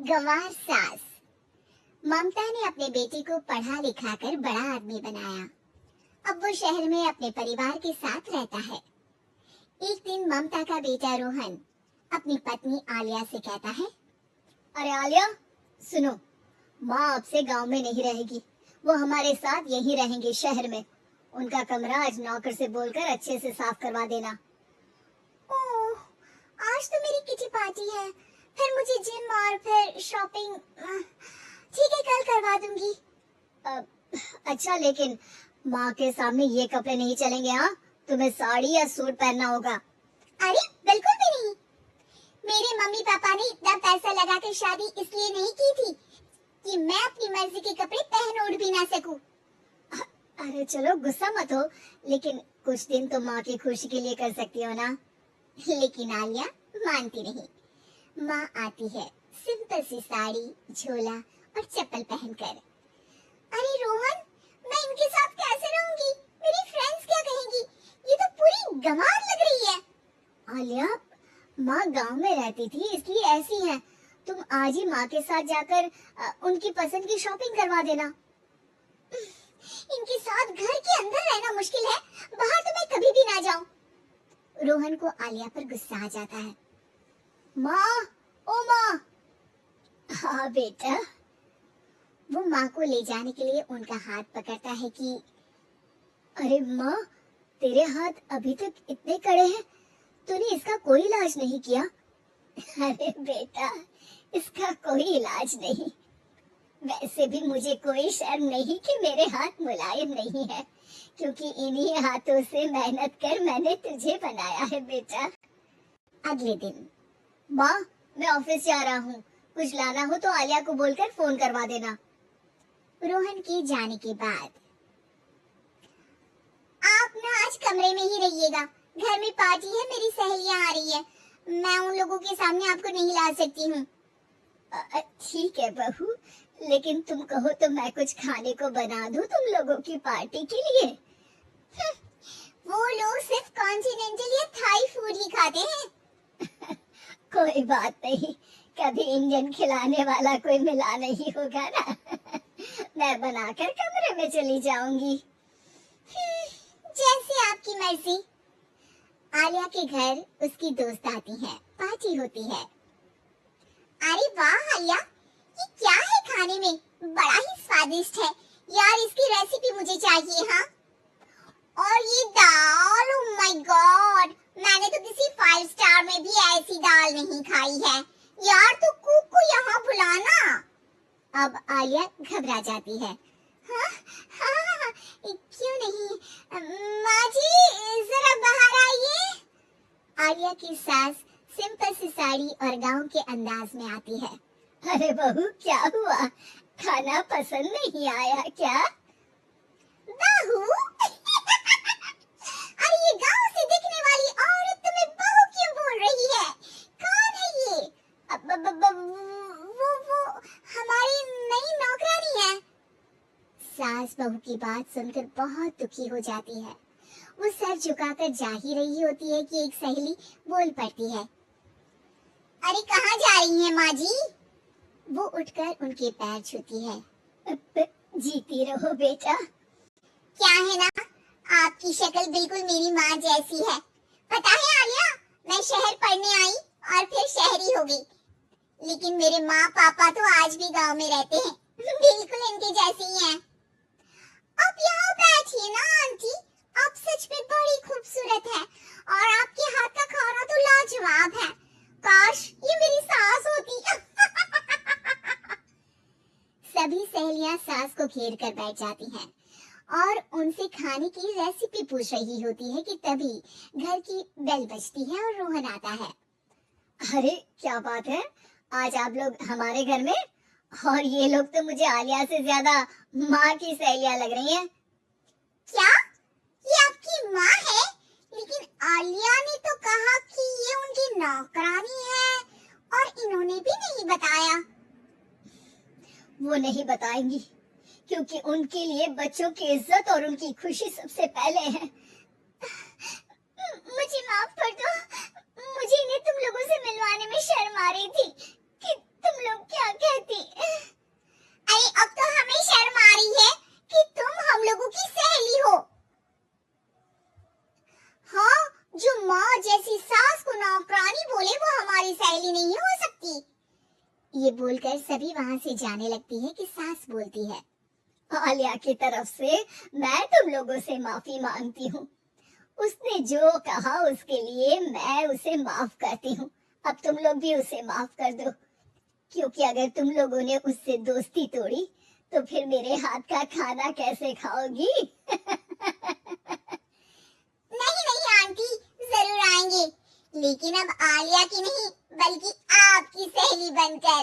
गंवार सास। ममता ने अपने बेटे को पढ़ा लिखा कर बड़ा आदमी बनाया। अब वो शहर में अपने परिवार के साथ रहता है। एक दिन ममता का बेटा रोहन अपनी पत्नी आलिया से कहता है, अरे आलिया सुनो, माँ अब से गांव में नहीं रहेगी, वो हमारे साथ यहीं रहेंगे शहर में। उनका कमरा आज नौकर से बोलकर अच्छे से साफ करवा देना। ओह, आज तो मेरी किटी पार्टी है, फिर मुझे जिम और फिर शॉपिंग। ठीक है, कल करवा दूंगी। अच्छा, लेकिन माँ के सामने ये कपड़े नहीं चलेंगे। हाँ, तुम्हें साड़ी या सूट पहनना होगा। अरे बिल्कुल भी नहीं, मेरे मम्मी पापा ने इतना पैसा लगाकर शादी इसलिए नहीं की थी कि मैं अपनी मर्जी के कपड़े पहन ओढ़ भी ना सकूं। अरे चलो गुस्सा मत हो, लेकिन कुछ दिन तो माँ की खुशी के लिए कर सकती हो ना। लेकिन आलिया मानती नहीं। माँ आती है सिंपल सी साड़ी, झोला और चप्पल पहनकर। अरे रोहन, मैं इनके साथ कैसे रहूंगी? मेरी फ्रेंड्स क्या कहेंगी? ये तो पूरी गंवार लग रही है। आलिया, माँ गांव में रहती थी इसलिए ऐसी है। तुम आज ही माँ के साथ जाकर उनकी पसंद की शॉपिंग करवा देना। इनके साथ घर के अंदर रहना मुश्किल है, बाहर तो मैं कभी भी ना जाऊं। रोहन को आलिया पर गुस्सा आ जाता है। माँ, ओ माँ। हाँ बेटा। वो माँ को ले जाने के लिए उनका हाथ पकड़ता है कि अरे माँ, तेरे हाथ अभी तक इतने कड़े हैं, तूने इसका कोई इलाज नहीं किया? अरे बेटा, इसका कोई इलाज नहीं। वैसे भी मुझे कोई शर्म नहीं कि मेरे हाथ मुलायम नहीं है, क्योंकि इन्हीं हाथों से मेहनत कर मैंने तुझे बनाया है बेटा। अगले दिन, माँ मैं ऑफिस जा रहा हूँ, कुछ लाना हो तो आलिया को बोलकर फोन करवा देना। रोहन के जाने के बाद, आप ना आज कमरे में ही रहिएगा, घर में पार्टी है, मेरी सहेलियां आ रही है, मैं उन लोगों के सामने आपको नहीं ला सकती हूँ। ठीक है बहू, लेकिन तुम कहो तो मैं कुछ खाने को बना दूं तुम लोगों की पार्टी के लिए। वो लोग सिर्फ कॉन्टिनेंटल या थाई फूड ही खाते हैं। कोई बात नहीं, कभी इंडियन खिलाने वाला कोई मिला नहीं होगा ना। मैं बनाकर कमरे में चली जाऊंगी। जैसे आपकी मर्जी। आलिया के घर उसकी दोस्त आती है, पार्टी होती है। अरे वाह आलिया, ये क्या है खाने में? बड़ा ही स्वादिष्ट है यार, इसकी रेसिपी मुझे चाहिए। हाँ, और ये दाल, ओह माय गॉड, मैंने तो किसी 5 स्टार में भी ऐसी दाल नहीं खाई है यार, तो कुक को यहाँ बुलाना। अब आलिया घबरा जाती है। हाँ हाँ, क्यों नहीं, माँ जी जरा बाहर आइए। आलिया की सास सिंपल सी साड़ी और गांव के अंदाज में आती है। अरे बहू, क्या हुआ? खाना पसंद नहीं आया क्या? बहू? अरे ये गांव से दिखने वाली औरत तुम्हें बहू क्यों बोल रही है? कौन है ये? वो हमारी नई नौकरानी है। सास बहू की बात सुनकर बहुत दुखी हो जाती है। वो सर झुकाकर जा ही रही होती है कि एक सहेली बोल पड़ती है। अरे कहाँ जा रही हैं माँ जी? वो उठकर उनके पैर छूती है। जीती रहो बेटा। क्या है ना, आपकी शक्ल बिल्कुल मेरी माँ जैसी है। पता है आलिया, मैं शहर पढ़ने आई और फिर शहरी हो गई, लेकिन मेरे माँ पापा तो आज भी गांव में रहते हैं, बिल्कुल इनके जैसे ही हैं। आप यहाँ बैठिए ना आंटी, आप सच में बड़ी खूबसूरत है और आपके हाथ का खाना तो लाजवाब है। काश ये मेरी सास होती। सभी सहेलियां सास को घेर कर बैठ जाती हैं और उनसे खाने की रेसिपी पूछ रही होती है कि तभी घर की बेल बजती है और रोहन आता है। अरे क्या बात है, आज आप लोग हमारे घर में? और ये लोग तो मुझे आलिया से ज्यादा माँ की सहेलियां लग रही हैं। क्या ये आपकी माँ है? लेकिन आलिया ने तो कहा कि ये उनकी नौकरानी है और इन्होंने भी नहीं बताया। वो नहीं बताएंगी क्योंकि उनके लिए बच्चों की इज्जत और उनकी खुशी सबसे पहले है। मुझे माफ कर दो, मुझे इन्हें तुम लोगों से मिलवाने में शर्म आ रही थी कि तुम लोग क्या सहेली नहीं हो सकती। ये बोलकर सभी वहां से जाने लगती है कि सास बोलती है, आलिया की तरफ से मैं तुम लोगों से माफी मांगती हूँ। उसने जो कहा उसके लिए मैं उसे माफ करती हूँ। अब तुम लोग भी उसे माफ कर दो, क्योंकि अगर तुम लोगों ने उससे दोस्ती तोड़ी तो फिर मेरे हाथ का खाना कैसे खाओगी? नहीं नहीं आंटी, जरूर आएंगे, लेकिन अब आलिया की नहीं बल्कि आपकी सहेली बनकर।